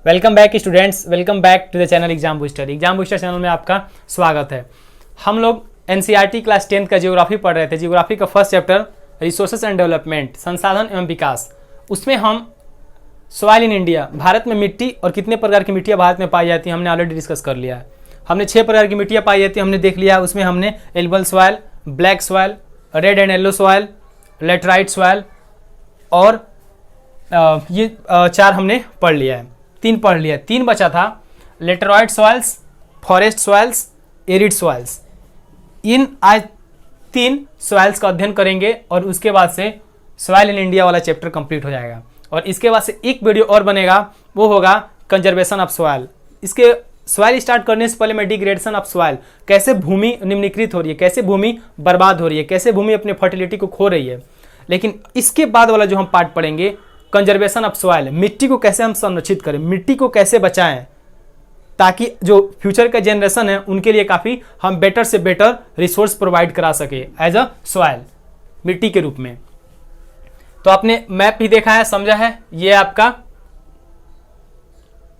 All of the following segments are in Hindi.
Welcome back students, welcome back to the channel exam booster. Exam booster channel में आपका स्वागत है। हम लोग एनसीईआरटी क्लास 10 का ज्योग्राफी पढ़ रहे थे। ज्योग्राफी का first chapter resources and development, संसाधन एवं विकास। उसमें हम सॉइल इन इंडिया, भारत में मिट्टी और कितने प्रकार की मिट्टियाँ भारत में पाई जाती हैं हमने ऑलरेडी डिस्कस कर लिया है। हमने 6 प्रकार की मिट्टियाँ पाई जाती हैं हमने देख लिया। उसमें हमने एल्बल soil, black soil, red and yellow soil, laterite soil और ये 4 हमने पढ़ लिया है। 3 पढ़ लिया, 3 बचा था laterite soils, forest soils, arid soils. इन आज 3 सॉइल्स का अध्ययन करेंगे और उसके बाद से सॉइल इन इंडिया वाला चैप्टर कंप्लीट हो जाएगा। और इसके बाद से एक वीडियो और बनेगा, वो होगा कंजर्वेशन ऑफ सॉइल। इसके सॉइल स्टार्ट करने से पहले मैं डिग्रेडेशन ऑफ सॉइल, कैसे भूमि निम्नीकृत हो रही है, कैसे भूमि बर्बाद हो रही है, कैसे भूमि अपने फर्टिलिटी को खो रही है। लेकिन इसके बाद वाला जो हम पार्ट पढ़ेंगे कंजर्वेशन ऑफ सॉइल, मिट्टी को कैसे हम संरक्षित करें, मिट्टी को कैसे बचाएं, ताकि जो फ्यूचर का जनरेशन है उनके लिए काफ़ी हम बेटर से बेटर रिसोर्स प्रोवाइड करा सके एज अ सॉइल, मिट्टी के रूप में। तो आपने मैप भी देखा है, समझा है। ये आपका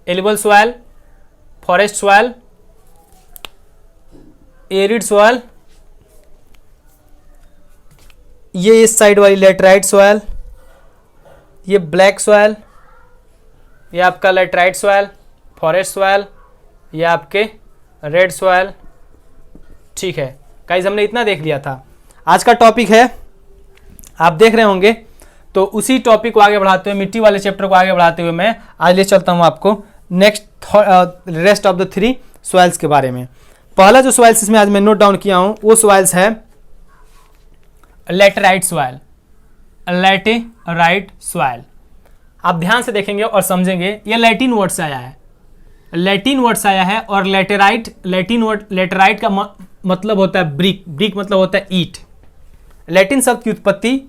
eligible soil, forest soil, arid soil, ये इस साइड वाली लेटराइट सॉइल, ये ब्लैक सॉइल, ये आपका लेटराइट सॉइल, फॉरेस्ट सॉइल, ये आपके रेड सॉइल। ठीक है गाइस, हमने इतना देख लिया था। आज का टॉपिक है, आप देख रहे होंगे, तो उसी टॉपिक को आगे बढ़ाते हुए, मिट्टी वाले चैप्टर को आगे बढ़ाते हुए मैं आज ले चलता हूं आपको next rest of the 3 soils के बारे में। पहला जो सॉइल्स इसमें आज मैं नोट डाउन किया हूं वो सॉइल्स है लेटराइट सॉइल। लेटेराइट सॉइल आप ध्यान से देखेंगे और समझेंगे, ये लैटिन वर्ड से आया है, लैटिन वर्ड से आया है। और लेटेराइट, लैटिन वर्ड लेटेराइट का मतलब होता है ब्रिक, ब्रिक मतलब होता है ईट। लैटिन शब्द की उत्पत्ति,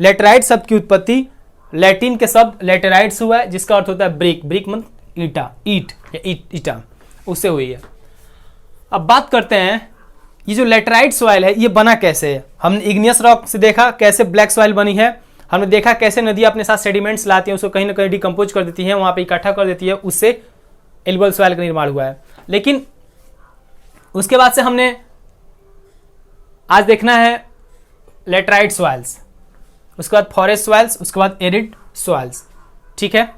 लेटेराइट शब्द की उत्पत्ति लैटिन के शब्द लेटेराइट से हुआ है, जिसका अर्थ होता है ब्रिक। ब्रिक मतलब ईटा, ईट या ईटा, उससे हुई है। अब बात करते हैं ये जो लेटराइट सॉइल है ये बना कैसे है। हमने इग्नियस रॉक से देखा कैसे ब्लैक सॉइल बनी है। हमने देखा कैसे नदियाँ अपने साथ सेडिमेंट्स लाती हैं, उसको कहीं ना कहीं डिकम्पोज कर देती हैं, वहाँ पे इकट्ठा कर देती है, उससे एल्बल सॉइल का निर्माण हुआ है। लेकिन उसके बाद से हमने आज देखना है लेटराइट सॉइल्स, उसके बाद फॉरेस्ट सॉइल्स, उसके बाद एरिड सॉइल्स। ठीक है,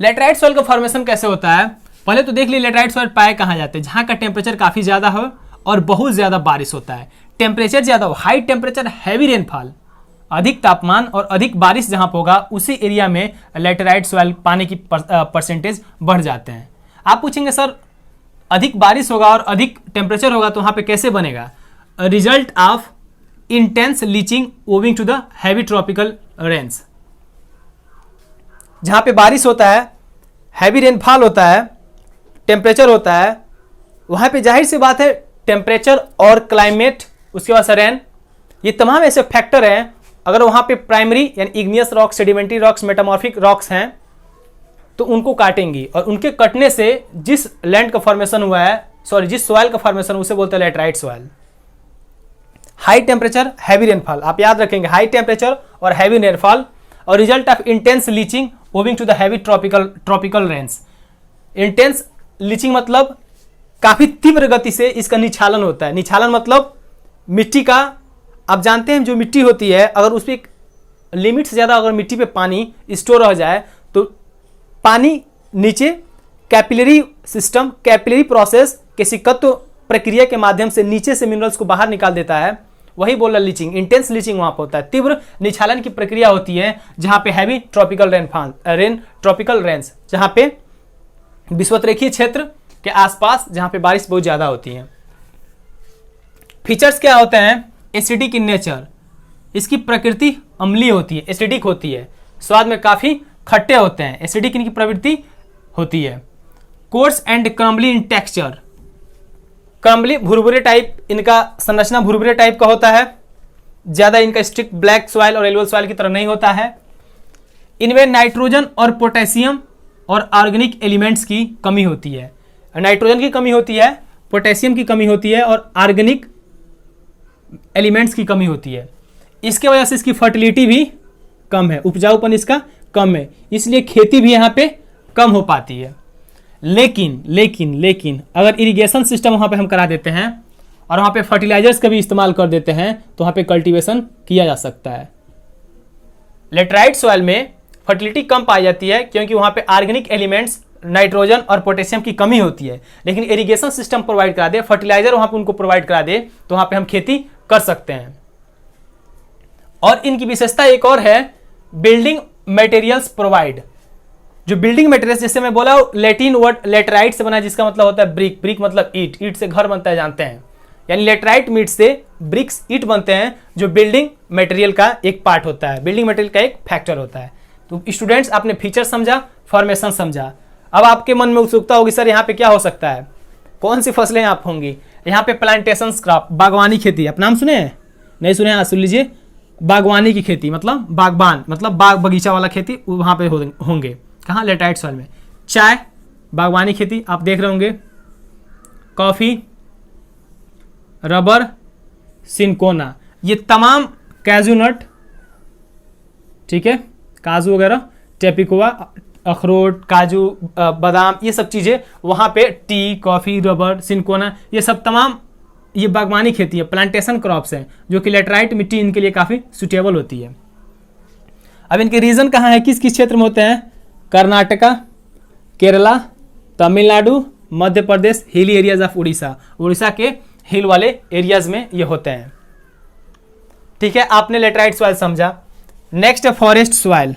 लेटराइट सॉइल का फॉर्मेशन कैसे होता है पहले तो देख लीजिए। लेटराइट सॉइल पाए कहाँ जाते हैं, जहाँ का टेम्परेचर काफ़ी ज़्यादा हो और बहुत ज़्यादा बारिश होता है। टेम्परेचर ज़्यादा हो, हाई टेम्परेचर, हैवी रेनफॉल, अधिक तापमान और अधिक बारिश जहाँ पर होगा उसी एरिया में लेटराइट सॉइल पाने की परसेंटेज बढ़ जाते हैं। आप पूछेंगे सर अधिक बारिश होगा और अधिक टेम्परेचर होगा तो वहाँ पे कैसे बनेगा? Result of intense leaching owing to the heavy tropical rains. जहाँ पे बारिश होता है, हैवी रेनफॉल होता है, टेम्परेचर होता है, वहाँ पे जाहिर सी बात है टेम्परेचर और क्लाइमेट, उसके बाद रेन, ये तमाम ऐसे फैक्टर हैं। अगर वहाँ पे प्राइमरी यानी igneous rocks, sedimentary rocks, metamorphic rocks हैं तो उनको काटेंगी और उनके कटने से जिस लैंड का फॉर्मेशन हुआ है, सॉरी जिस सॉइल का फॉर्मेशन उसे बोलते हैं laterite soil. High temperature, heavy rainfall, आप याद रखेंगे, हाई टेम्परेचर और हैवी रेनफॉल और result of intense leaching owing to the heavy tropical rains. Intense leaching मतलब काफी तीव्र गति से इसका निछालन होता है। निछालन मतलब मिट्टी का, आप जानते हैं जो मिट्टी होती है अगर उस पर लिमिट से ज़्यादा अगर मिट्टी पे पानी स्टोर हो जाए तो पानी नीचे कैपिलरी सिस्टम, कैपिलरी प्रोसेस, केशिकत्व प्रक्रिया के माध्यम से नीचे से मिनरल्स को बाहर निकाल देता है। वही बोला लीचिंग, इंटेंस लीचिंग वहाँ पर होता है, तीव्र निछालन की प्रक्रिया होती है जहाँ पे हैवी ट्रॉपिकल ट्रॉपिकल रेन्स, जहाँ पे विषुवतरेखीय क्षेत्र के आसपास जहाँ पे बारिश बहुत ज़्यादा होती है। फीचर्स क्या होते हैं? एसिडिक इन नेचर, इसकी प्रकृति अम्लीय होती है, एसिडिक होती है, स्वाद में काफ़ी खट्टे होते हैं, एसिडिक इनकी प्रवृत्ति होती है। Coarse and crumbly in texture, crumbly भुरभुरे टाइप, इनका संरचना भुरभुरे टाइप का होता है, ज़्यादा इनका स्ट्रिक्ट ब्लैक सॉइल और एल्बल सॉइल की तरह नहीं होता है। इनमें नाइट्रोजन और पोटेशियम और ऑर्गेनिक एलिमेंट्स की कमी होती है। नाइट्रोजन की कमी होती है, पोटेशियम की कमी होती है और ऑर्गेनिक एलिमेंट्स की कमी होती है। इसके वजह से इसकी फर्टिलिटी भी कम है, उपजाऊपन इसका कम है, इसलिए खेती भी यहाँ पे कम हो पाती है। लेकिन लेकिन लेकिन अगर इरिगेशन सिस्टम वहाँ पे हम करा देते हैं और वहाँ पे फर्टिलाइजर्स का भी इस्तेमाल कर देते हैं तो वहाँ पे कल्टीवेशन किया जा सकता है। लेटराइट सॉइल में फर्टिलिटी कम पाई जाती है क्योंकि वहाँ पे ऑर्गेनिक एलिमेंट्स नाइट्रोजन और पोटेशियम की कमी होती है। लेकिन इरिगेशन सिस्टम प्रोवाइड करा दे, फर्टिलाइजर वहाँ पे उनको प्रोवाइड करा दे तो वहाँ पे हम खेती कर सकते हैं। और इनकी विशेषता एक और है, बिल्डिंग मटेरियल्स प्रोवाइड। जो बिल्डिंग मटेरियल्स, जैसे मैं बोला लैटिन वर्ड लेटराइट से बना है जिसका मतलब होता है ब्रिक। ब्रिक मतलब ईट, ईट से घर बनता है जानते हैं, यानी लेटराइट मीट से ब्रिक्स ईट बनते हैं जो बिल्डिंग मटेरियल का एक पार्ट होता है, बिल्डिंग मटेरियल का एक फैक्टर होता है। तो स्टूडेंट्स आपने फीचर समझा, फॉर्मेशन समझा। अब आपके मन में उत्सुकता होगी सर यहाँ पे क्या हो सकता है, कौन सी फसलें आप होंगी। यहाँ पे प्लांटेशन क्रॉप, बागवानी खेती, आप नाम सुने हैं? नहीं सुने? हाँ सुन लीजिए। बागवानी की खेती मतलब बागबान, मतलब बाग बगीचा वाला खेती वहाँ पे होंगे। कहाँ? लेटराइट सॉइल में। चाय, बागवानी खेती आप देख रहे होंगे। कॉफ़ी, रबर, सिनकोना, ये तमाम काजू नट, ठीक है, काजू वगैरह, टेपिकोआ, अखरोट, काजू, बादाम, ये सब चीज़ें वहाँ पे, टी, कॉफ़ी, रबर, सिनकोना, ये सब तमाम ये बागवानी खेती है, प्लांटेशन क्रॉप्स हैं जो कि लेटराइट मिट्टी इनके लिए काफ़ी सुटेबल होती है। अब इनके रीजन कहाँ है, किस किस क्षेत्र में होते हैं? Karnataka, Kerala, Tamil Nadu, Madhya Pradesh, hilly areas of Orissa, Orissa के हिल वाले एरियाज में ये होते हैं। ठीक है, आपने लेटराइट सॉइल समझा। नेक्स्ट है forest soil.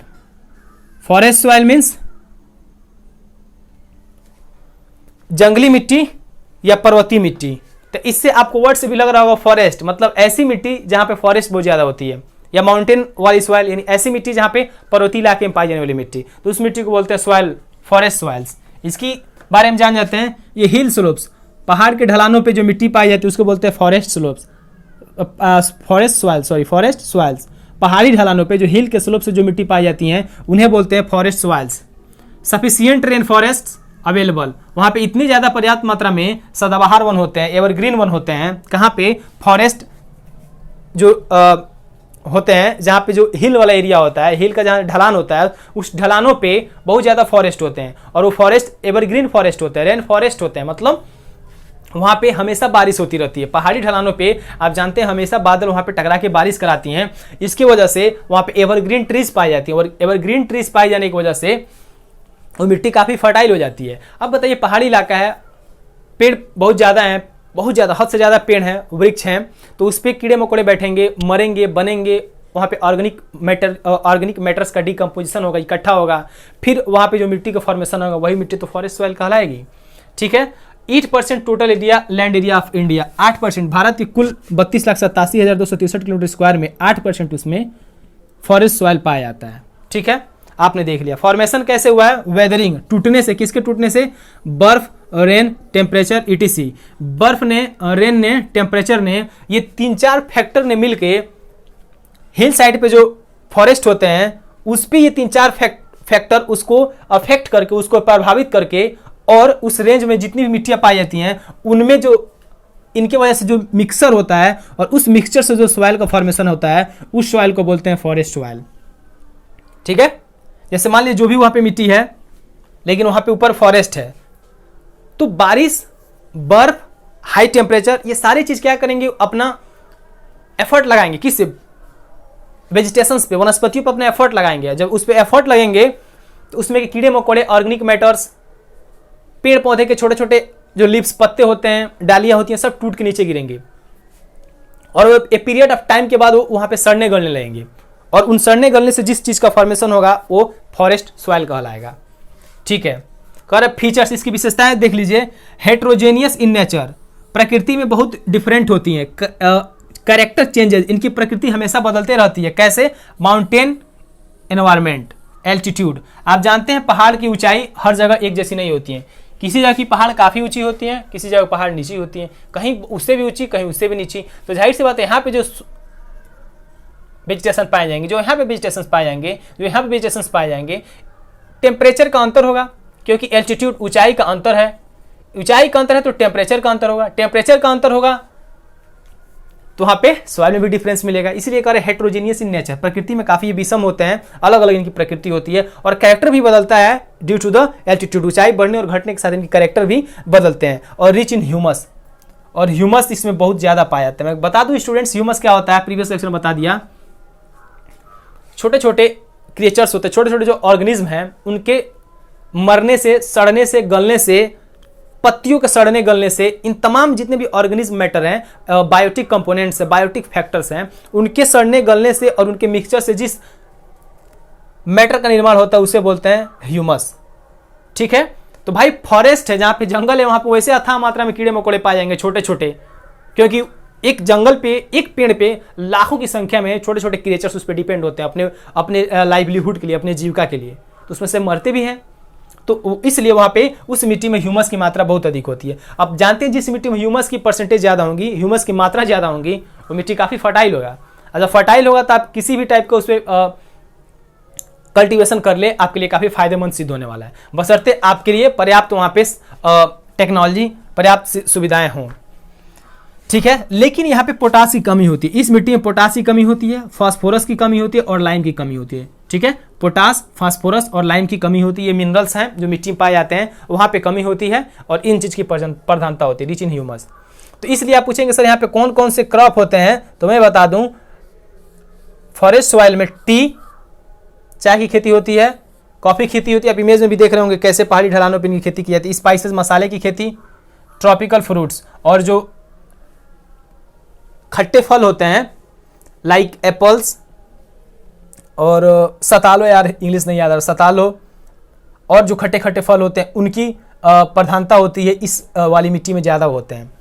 Forest soil means जंगली मिट्टी या पर्वतीय मिट्टी। तो इससे आपको वर्ड से भी लग रहा होगा फॉरेस्ट मतलब ऐसी मिट्टी जहां पे फॉरेस्ट बहुत ज्यादा होती है, या माउंटेन वाली सॉइल यानी ऐसी मिट्टी जहां पे पर्वतीय इलाके में पाई जाने वाली मिट्टी, तो उस मिट्टी को बोलते हैं सॉइल, फॉरेस्ट सॉइल्स। इसकी बारे में जान जाते हैं। ये हिल स्लोप्स, पहाड़ के ढलानों पे जो मिट्टी पाई जाती है उसको बोलते हैं forest slopes, forest soil, sorry forest soils. पहाड़ी ढलानों पे जो हिल के स्लोप से जो मिट्टी पाई जाती हैं उन्हें बोलते हैं forest soils. Sufficient rain forest available, वहाँ पे इतनी ज़्यादा पर्याप्त मात्रा में सदाबहार वन होते हैं, एवरग्रीन वन होते हैं। कहाँ पे? फॉरेस्ट जो होते हैं जहाँ पे जो हिल वाला एरिया होता है, हिल का जहाँ ढलान होता है उस ढलानों पे बहुत ज़्यादा फॉरेस्ट होते हैं और वो फॉरेस्ट एवरग्रीन फॉरेस्ट होते हैं, रेन फॉरेस्ट होते हैं, मतलब वहाँ पे हमेशा बारिश होती रहती है। पहाड़ी ढलानों पे आप जानते हैं हमेशा बादल वहाँ पे टकरा के बारिश कराती हैं, इसकी वजह से वहाँ पे एवरग्रीन ट्रीज पाई जाती है और एवरग्रीन ट्रीज पाई जाने की वजह से वो मिट्टी काफ़ी फर्टाइल हो जाती है। अब बताइए पहाड़ी इलाका है, पेड़ बहुत ज़्यादा हैं, बहुत ज़्यादा, हद से ज़्यादा पेड़ हैं, वृक्ष हैं, तो उस पर कीड़े मकोड़े बैठेंगे, मरेंगे, बनेंगे, वहाँ पे ऑर्गेनिक मैटर्स का डिकम्पोजिशन होगा, इकट्ठा होगा, फिर वहाँ पे जो मिट्टी का फॉर्मेशन होगा वही मिट्टी तो फॉरेस्ट सॉइल कहलाएगी। ठीक है, 8% total area, land area of India, 8%, Bharat की कुल 32,87,263 किलोमीटर स्क्वायर में 8% उसमें फॉरेस्ट सॉइल पाया जाता है। ठीक है, आपने देख लिया। फॉर्मेशन कैसे हुआ है? वेदरिंग, टूटने से। किसके टूटने से? बर्फ, रेन, टेम्परेचर, ईटीसी। बर्फ ने, रेन ने, टेम्परेचर ने, ये 3-4 फैक्टर ने मिलके हिल साइड पे जो फॉरेस्ट होते हैं उस पे ये 3-4 फैक्टर उसको अफेक्ट करके, उसको प्रभावित करके, और उस रेंज में जितनी भी मिट्टियाँ पाई जाती हैं उनमें जो इनके वजह से जो मिक्सर होता है और उस मिक्सचर से जो सॉइल का फॉर्मेशन होता है उस सॉइल को बोलते हैं फॉरेस्ट सॉइल। ठीक है, जैसे मान लीजिए जो भी वहाँ पे मिट्टी है लेकिन वहाँ पे ऊपर फॉरेस्ट है, तो बारिश, बर्फ, हाई टेम्परेचर, ये सारी चीज़ क्या करेंगे? अपना एफर्ट लगाएंगे। किससे? वेजिटेशंस पे, वनस्पतियों पर अपना एफर्ट लगाएंगे। जब उस पर एफर्ट लगेंगे तो उसमें के कीड़े मकोड़े, ऑर्गेनिक मैटर्स, पेड़ पौधे के छोटे छोटे जो लीव्स, पत्ते होते हैं, डालियाँ होती हैं, सब टूट के नीचे गिरेंगे और ए पीरियड ऑफ टाइम के बाद वो वहाँ पे सड़ने गलने लगेंगे और उन सड़ने गलने से जिस चीज़ का फॉर्मेशन होगा वो फॉरेस्ट सॉइल कहलाएगा। ठीक है, कर फीचर्स, इसकी विशेषताएं देख लीजिए। हेट्रोजेनियस इन नेचर, प्रकृति में बहुत डिफरेंट होती हैं। कैरेक्टर चेंजेस, इनकी प्रकृति हमेशा बदलते रहती है। कैसे? माउंटेन एनवायरमेंट, एल्टीट्यूड, आप जानते हैं पहाड़ की ऊंचाई हर जगह एक जैसी नहीं होती है। किसी जगह की पहाड़ काफ़ी ऊंची होती है, किसी जगह पहाड़ नीची होती है, कहीं उससे भी ऊंची, कहीं उससे भी नीची। तो जाहिर सी बात है यहाँ पे जो वेजिटेशन पाए जाएंगे, जो यहाँ पे वेजिटेशन पाए जाएंगे, जो यहाँ पे वेजिटेशन पाए जाएंगे, टेम्परेचर का अंतर होगा क्योंकि एल्टीट्यूड, ऊंचाई का अंतर है, ऊंचाई का अंतर है तो टेम्परेचर का अंतर होगा, टेम्परेचर का अंतर होगा तो वहाँ पे सॉइल में भी डिफरेंस मिलेगा। इसलिए कह रहे हेट्रोजीनियस इन नेचर, प्रकृति में काफ़ी विषम होते हैं, अलग अलग इनकी प्रकृति होती है और कैरेक्टर भी बदलता है ड्यू टू द एल्टीट्यूड, ऊंचाई बढ़ने और घटने के साथ इनकी कैरेक्टर भी बदलते हैं। और रिच इन ह्यूमस, और ह्यूमस इसमें बहुत ज़्यादा पाया जाता है। मैं बता दूं स्टूडेंट्स ह्यूमस क्या होता है, प्रीवियस लेक्चर में बता दिया। छोटे छोटे क्रिएचर्स होते हैं, छोटे छोटे जो ऑर्गेनिज्म हैं, उनके मरने से, सड़ने से, गलने से, पत्तियों के सड़ने गलने से, इन तमाम जितने भी ऑर्गेनिज्म मैटर हैं, बायोटिक कंपोनेंट्स हैं, बायोटिक फैक्टर्स हैं, उनके सड़ने गलने से और उनके मिक्सचर से जिस मैटर का निर्माण होता है उसे बोलते हैं ह्यूमस। ठीक है, तो भाई फॉरेस्ट है, जहाँ पे जंगल है, वहाँ पे वैसे अथाह मात्रा में कीड़े मकोड़े पाए जाएंगे छोटे छोटे, क्योंकि एक जंगल पे, एक पेड़ पे लाखों की संख्या में छोटे छोटे क्रिएचर्स उस पर डिपेंड होते हैं अपने अपने लाइवलीहुड के लिए, अपने जीविका के लिए, तो उसमें से मरते भी हैं। तो इसलिए वहाँ पे उस मिट्टी में ह्यूमस की मात्रा बहुत अधिक होती है। अब जानते हैं जिस मिट्टी में ह्यूमस की परसेंटेज ज़्यादा होगी, ह्यूमस की मात्रा ज़्यादा होगी, वो मिट्टी काफ़ी फर्टाइल होगा। अगर फर्टाइल होगा तो आप किसी भी टाइप का उस पर कल्टीवेशन कर ले, आपके लिए काफ़ी फायदेमंद सिद्ध होने वाला है, बशर्ते आपके लिए पर्याप्त वहाँ पे टेक्नोलॉजी, पर्याप्त सुविधाएं हों। ठीक है, लेकिन यहाँ पे पोटास की कमी होती है, इस मिट्टी में पोटास की कमी होती है, फास्फोरस की कमी होती है और लाइम की कमी होती है। ठीक है, पोटास, फास्फोरस और लाइम की कमी होती है, ये मिनरल्स हैं जो मिट्टी में पाए जाते हैं, वहाँ पे कमी होती है और इन चीज़ की प्रधानता होती है, रिच इन ह्यूमस। तो इसलिए आप पूछेंगे सर यहाँ पे कौन कौन से क्रॉप होते हैं, तो मैं बता दूं फॉरेस्ट सॉइल में टी, चाय की खेती होती है, कॉफ़ी खेती होती है, आप इमेज में भी देख रहे होंगे कैसे पहाड़ी ढलानों पर इनकी खेती की जाती है, स्पाइसेस मसाले की खेती, ट्रॉपिकल फ्रूट्स और जो खट्टे फल होते हैं लाइक एप्पल्स और सतालो, यार इंग्लिश नहीं याद आ रहा, सतालो, और जो खट्टे खट्टे फल होते हैं उनकी प्रधानता होती है, इस वाली मिट्टी में ज़्यादा होते हैं।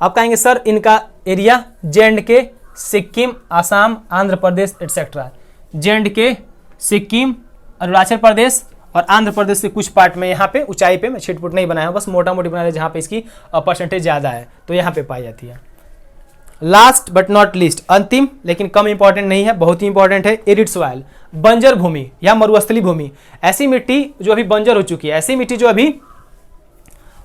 आप कहेंगे सर इनका area J&K, Sikkim, Assam, Andhra Pradesh etcetera. J&K, Sikkim, Arunachal Pradesh और आंध्र प्रदेश के कुछ पार्ट में, यहाँ पे ऊंचाई पे मैं छिटपुट नहीं बनाया हूँ, बस मोटा मोटी बनाया जहाँ पे इसकी परसेंटेज ज़्यादा है, तो यहाँ पे पाई जाती है। लास्ट बट नॉट लीस्ट, अंतिम लेकिन कम इंपॉर्टेंट नहीं है, बहुत ही इंपॉर्टेंट है, एरिड सॉइल, बंजर भूमि या मरुस्थली भूमि। ऐसी मिट्टी जो अभी बंजर हो चुकी है, ऐसी मिट्टी जो अभी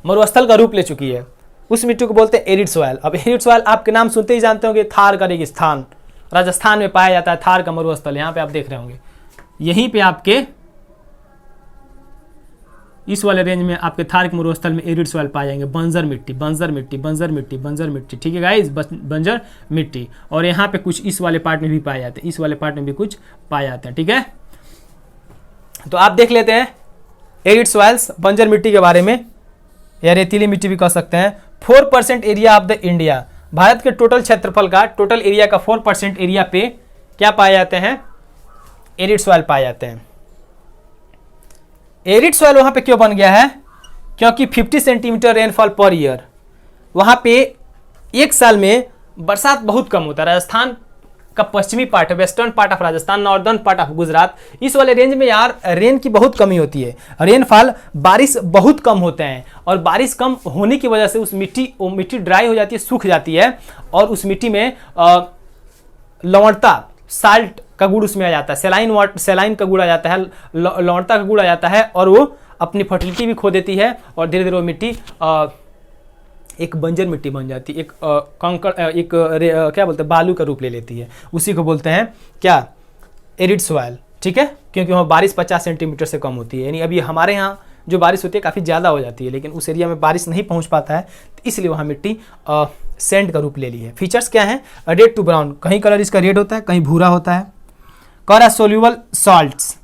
मरुस्थल का रूप ले चुकी है, उस मिट्टी को बोलते हैं एरिड सॉइल। अब एरिड सॉइल आपके नाम सुनते ही जानते होंगे, थार का रेगिस्तान राजस्थान में पाया जाता है, थार का मरुस्थल यहाँ पे आप देख रहे होंगे, यहीं पे आपके इस वाले रेंज में आपके थार के मरुस्थल में एरिड सॉइल पाए जाएंगे, बंजर मिट्टी, बंजर मिट्टी, बंजर मिट्टी, बंजर मिट्टी। ठीक है गाइस, बंजर मिट्टी। और यहाँ पे कुछ इस वाले पार्ट में भी पाए जाते हैं, इस वाले पार्ट में भी कुछ पाए जाते हैं। ठीक है, तो आप देख लेते हैं एरिड सॉइल्स, बंजर मिट्टी के बारे में, या रेतीली मिट्टी भी कह सकते हैं। 4% area of the India, Bharat के टोटल क्षेत्रफल का, टोटल एरिया का 4% एरिया पे क्या पाए जाते हैं, एरिड सॉइल पाए जाते हैं। एरिड सॉइल वहाँ पे क्यों बन गया है, क्योंकि 50 सेंटीमीटर रेनफॉल पर ईयर, वहाँ पे एक साल में बरसात बहुत कम होता है। राजस्थान का पश्चिमी पार्ट है, western part of Rajasthan, northern part of Gujarat, इस वाले रेंज में यार रेन की बहुत कमी होती है, रेनफॉल, बारिश बहुत कम होते हैं, और बारिश कम होने की वजह से वो मिट्टी ड्राई हो जाती है, सूख जाती है, और उस मिट्टी में लवणता, साल्ट का गुड़ उसमें आ जाता है, सेलाइन का गुड़ आ जाता है, लवणता का गुड़ आ जाता है, और वो अपनी फर्टिलिटी भी खो देती है, और धीरे धीरे वो मिट्टी एक बंजर मिट्टी बन जाती है, एक कंकड़, क्या बोलते हैं, बालू का रूप ले लेती है, उसी को बोलते हैं क्या, एरिड सॉइल। ठीक है, क्योंकि वहाँ बारिश 50 सेंटीमीटर से कम होती है, यानी अभी हमारे यहाँ जो बारिश होती है काफ़ी ज़्यादा हो जाती है, लेकिन उस एरिया में बारिश नहीं पहुँच पाता है, तो इसलिए वहाँ मिट्टी सैंड का रूप ले ली है। फीचर्स क्या हैं, रेड टू ब्राउन, कहीं कलर इसका रेड होता है, कहीं भूरा होता है। कौरा सोल्यूबल सॉल्ट्स,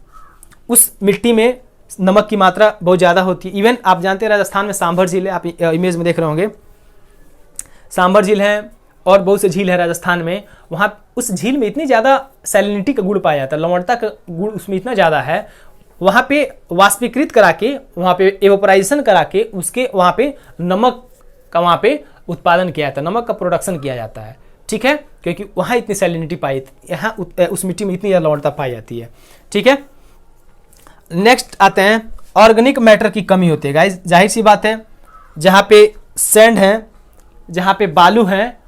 उस मिट्टी में नमक की मात्रा बहुत ज़्यादा होती है। इवन आप जानते हैं राजस्थान में सांभर झील है, आप इमेज में देख रहे होंगे, सांभर झील है और बहुत से झील है राजस्थान में, वहाँ उस झील में इतनी ज़्यादा सैलिनिटी का गुड़ पाया जाता है, लवणता का गुड़ उसमें इतना ज़्यादा है, वहाँ पे वाष्पीकृत करा के, वहाँ पे एवोपराइजेशन करा के उसके वहाँ पे नमक का वहाँ पे उत्पादन किया जाता है, नमक का प्रोडक्शन किया जाता है। ठीक है, क्योंकि वहाँ इतनी सैलिनिटी पाई, यहाँ उस मिट्टी में इतनी ज़्यादा लवणता पाई जाती है। ठीक है, नेक्स्ट आते हैं, ऑर्गेनिक मैटर की कमी होती है गाइस, जाहिर सी बात है, जहाँ पे सैंड है, जहाँ पे बालू है,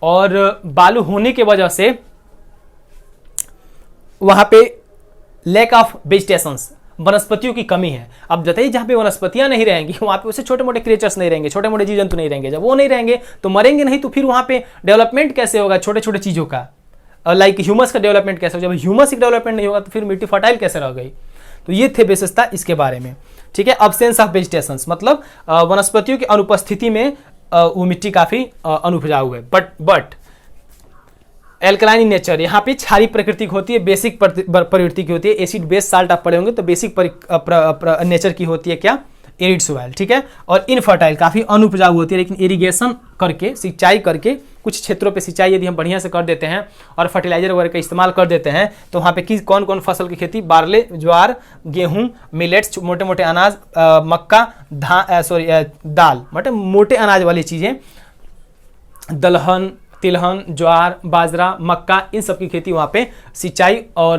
और बालू होने की वजह से वहाँ पे लैक ऑफ वेजिटेशंस, वनस्पतियों की कमी है। अब बताइए जहाँ पे वनस्पतियाँ नहीं रहेंगी वहाँ पे उससे छोटे मोटे क्रिएचर्स नहीं रहेंगे, छोटे मोटे जीव जंतु नहीं रहेंगे। जब वो नहीं रहेंगे तो मरेंगे नहीं, तो फिर वहाँ पे डेवलपमेंट कैसे होगा छोटे छोटे चीज़ों का, लाइक ह्यूमस का डेवलपमेंट कैसे होगा। जब ह्यूमस की डेवलपमेंट नहीं होगा तो फिर मिट्टी फर्टाइल कैसे रह गई। तो ये थे विशेषता इसके बारे में, ठीक है। अब्सेंस ऑफ वेजिटेशंस मतलब वनस्पतियों की अनुपस्थिति में वो मिट्टी काफ़ी अनुपजाऊ है। बट एल्कलाइन इन नेचर, यहाँ पे क्षारीय प्रकृति की होती है, बेसिक प्रवृत्ति की होती है। एसिड बेस साल्ट आप पढ़े होंगे तो बेसिक नेचर की होती है क्या, एरिड सॉइल, ठीक है। और इनफर्टाइल काफ़ी अनुपजाऊ होती है, लेकिन इरिगेशन करके, सिंचाई करके, कुछ क्षेत्रों पे सिंचाई यदि हम बढ़िया से कर देते हैं और फर्टिलाइजर वगैरह का इस्तेमाल कर देते हैं तो वहाँ पे कौन कौन फसल की खेती, बार्ले, ज्वार, गेहूँ, मिलेट्स, मोटे मोटे अनाज, मक्का, दाल, मोटे अनाज वाली चीज़ें, दलहन, तिलहन, ज्वार, बाजरा, मक्का, इन सब की खेती वहाँ पे सिंचाई और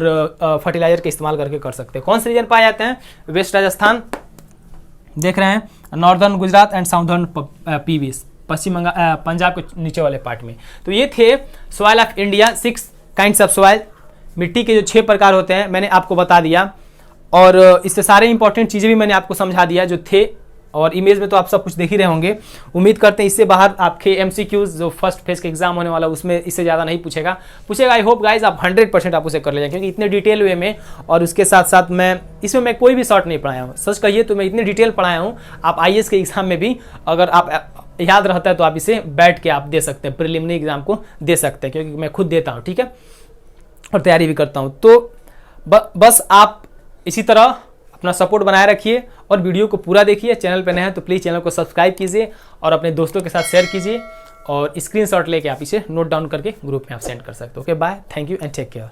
फर्टिलाइजर का इस्तेमाल करके कर सकते हैं। कौन से रीजन पाए जाते हैं, वेस्ट राजस्थान देख रहे हैं, नॉर्दर्न गुजरात एंड साउदर्न पीवीस, पश्चिम बंगाल, पंजाब के नीचे वाले पार्ट में। तो ये थे soil of India, 6 kinds of soil. मिट्टी के जो 6 प्रकार होते हैं मैंने आपको बता दिया, और इससे सारे इंपॉर्टेंट चीज़ें भी मैंने आपको समझा दिया जो थे, और इमेज में तो आप सब कुछ देख ही रहे होंगे। उम्मीद करते हैं इससे बाहर आपके MCQs जो फर्स्ट फेज का एग्जाम होने वाला उसमें इससे ज़्यादा नहीं पूछेगा। आई होप गाइज आप 100% आप उसे कर ले जाएं, क्योंकि इतने डिटेल वे में, और उसके साथ साथ मैं कोई भी शॉर्ट नहीं पढ़ाया हूँ। सच कहिए तो मैं इतने डिटेल पढ़ाया हूँ, आप IAS के एग्जाम में भी अगर आप याद रहता है तो आप इसे बैठ के आप दे सकते हैं, प्रीलिमिनरी एग्जाम को दे सकते हैं, क्योंकि मैं खुद देता हूँ, ठीक है, और तैयारी भी करता हूँ। तो बस आप इसी तरह अपना सपोर्ट बनाए रखिए और वीडियो को पूरा देखिए। चैनल पर नए हैं तो प्लीज़ चैनल को सब्सक्राइब कीजिए और अपने दोस्तों के साथ शेयर कीजिए, और स्क्रीनशॉट लेके आप इसे नोट डाउन करके ग्रुप में आप सेंड कर सकते हो। Okay, bye, thank you and take care.